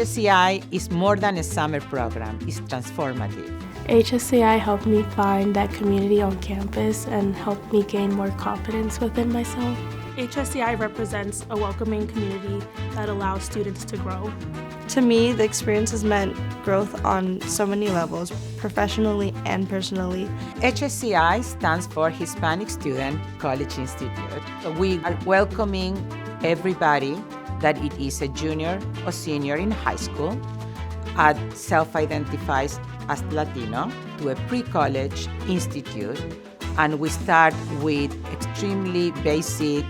HSCI is more than a summer program, it's transformative. HSCI helped me find that community on campus and helped me gain more confidence within myself. HSCI represents a welcoming community that allows students to grow. To me, the experience has meant growth on so many levels, professionally and personally. HSCI stands for Hispanic Student College Institute. We are welcoming everybody that it is a junior or senior in high school, self-identifies as Latino, to a pre-college institute, and we start with extremely basic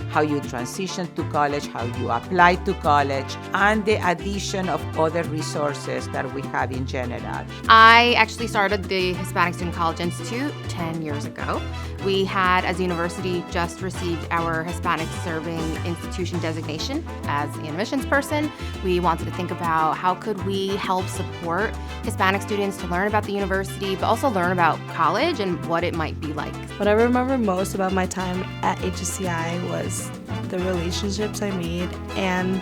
how you transition to college, how you apply to college, and the addition of other resources that we have in general. I actually started the Hispanic Student College Institute 10 years ago. We had, as a university, just received our Hispanic Serving Institution designation. As an admissions person, we wanted to think about how could we help support Hispanic students to learn about the university, but also learn about college and what it might be like. What I remember most about my time at HSCI was the relationships I made and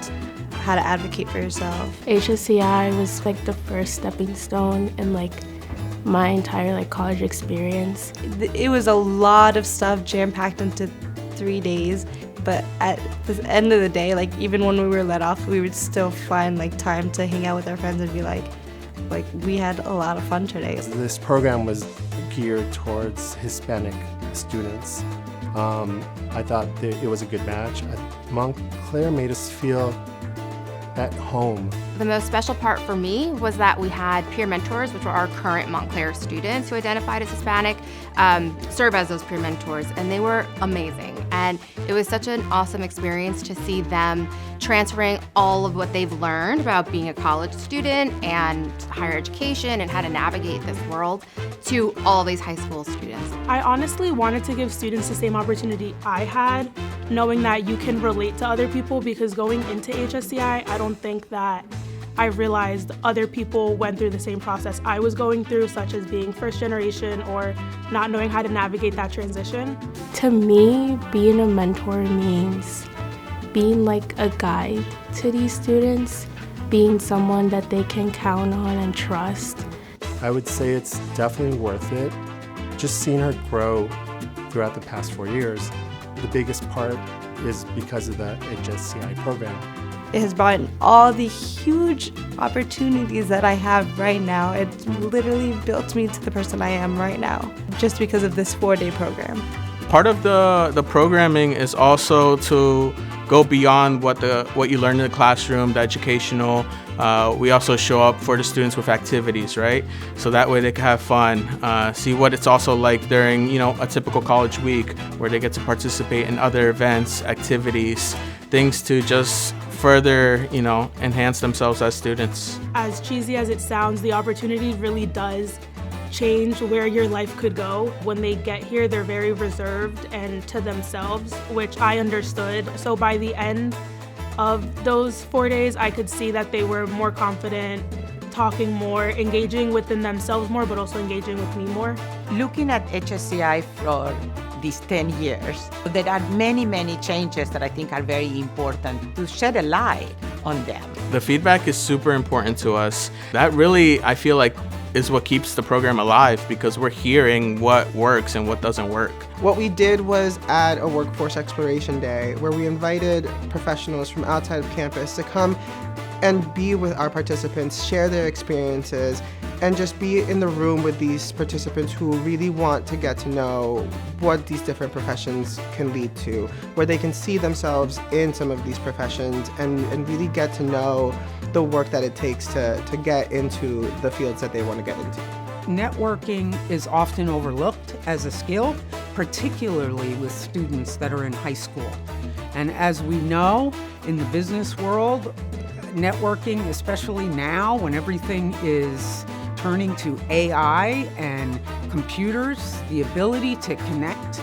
how to advocate for yourself. HSCI was like the first stepping stone in my entire college experience. It was a lot of stuff jam-packed into 3 days, but at the end of the day, even when we were let off, we would still find time to hang out with our friends and be like we had a lot of fun today. This program was geared towards Hispanic students. I thought that it was a good match. Montclair made us feel at home. The most special part for me was that we had peer mentors, which were our current Montclair students who identified as Hispanic, serve as those peer mentors, and they were amazing. And it was such an awesome experience to see them transferring all of what they've learned about being a college student and higher education and how to navigate this world to all of these high school students. I honestly wanted to give students the same opportunity I had, knowing that you can relate to other people, because going into HSCI, I don't think that I realized other people went through the same process I was going through, such as being first generation or not knowing how to navigate that transition. To me, being a mentor means being a guide to these students, being someone that they can count on and trust. I would say it's definitely worth it. Just seeing her grow throughout the past 4 years, the biggest part is because of the HSCI program. It has brought in all the huge opportunities that I have right now. It literally built me to the person I am right now, just because of this 4-day program. Part of the programming is also to go beyond what you learn in the classroom, the educational. We also show up for the students with activities, right? So that way they can have fun, see what it's also like during, a typical college week where they get to participate in other events, activities, things to just further, enhance themselves as students. As cheesy as it sounds, the opportunity really does change where your life could go. When they get here, they're very reserved and to themselves, which I understood. So by the end of those 4 days, I could see that they were more confident, talking more, engaging within themselves more, but also engaging with me more. Looking at HSCI for these 10 years, there are many, many changes that I think are very important to shed a light on them. The feedback is super important to us. That really, I feel like, is what keeps the program alive, because we're hearing what works and what doesn't work. What we did was add a workforce exploration day where we invited professionals from outside of campus to come and be with our participants, share their experiences, and just be in the room with these participants who really want to get to know what these different professions can lead to, where they can see themselves in some of these professions and really get to know the work that it takes to get into the fields that they want to get into. Networking is often overlooked as a skill, particularly with students that are in high school. And as we know, in the business world, networking, especially now when everything is turning to AI and computers, the ability to connect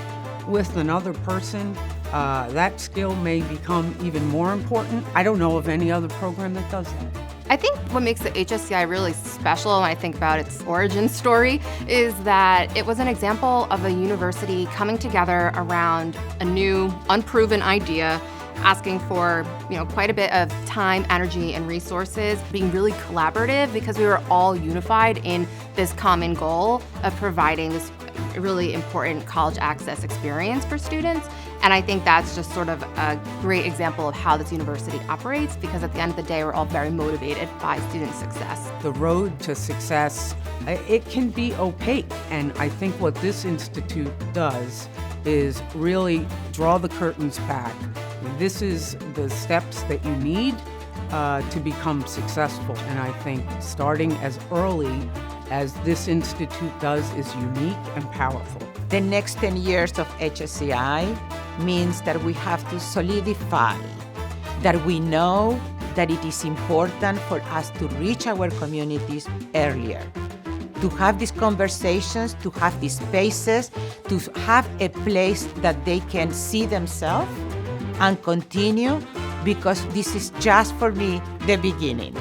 with another person, that skill may become even more important. I don't know of any other program that does that. I think what makes the HSCI really special when I think about its origin story is that it was an example of a university coming together around a new, unproven idea asking for, quite a bit of time, energy, and resources, being really collaborative because we were all unified in this common goal of providing this really important college access experience for students. And I think that's just sort of a great example of how this university operates, because at the end of the day, we're all very motivated by student success. The road to success, it can be opaque. And I think what this institute does is really draw the curtains back. This is the steps that you need to become successful. And I think starting as early as this institute does is unique and powerful. The next 10 years of HSCI means that we have to solidify that we know that it is important for us to reach our communities earlier, to have these conversations, to have these spaces, to have a place that they can see themselves and continue, because this is just for me the beginning.